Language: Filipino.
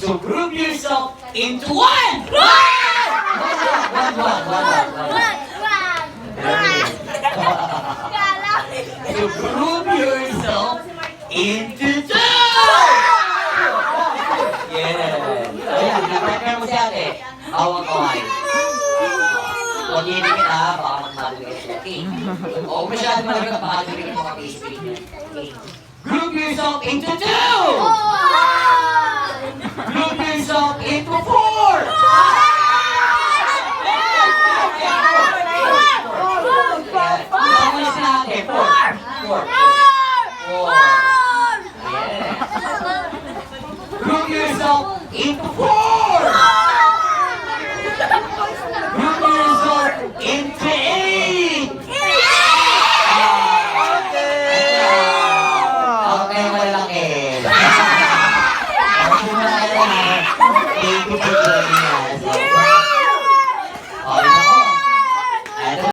So group yourself into one! One. So group yourself into two! Yes! Ayan, napartner mo si ate. Hawak-hawak. Huwag iinigin ha, baka magmalulit. Okay. O masyado malagat, baka malulit mo kami speaking. Okay. Group yourself into two! Group yourself into four! Yes. Natin. Four. Yes. Group yourself into four! Group yourself into eight! Okay, malaki. Okay, malaki.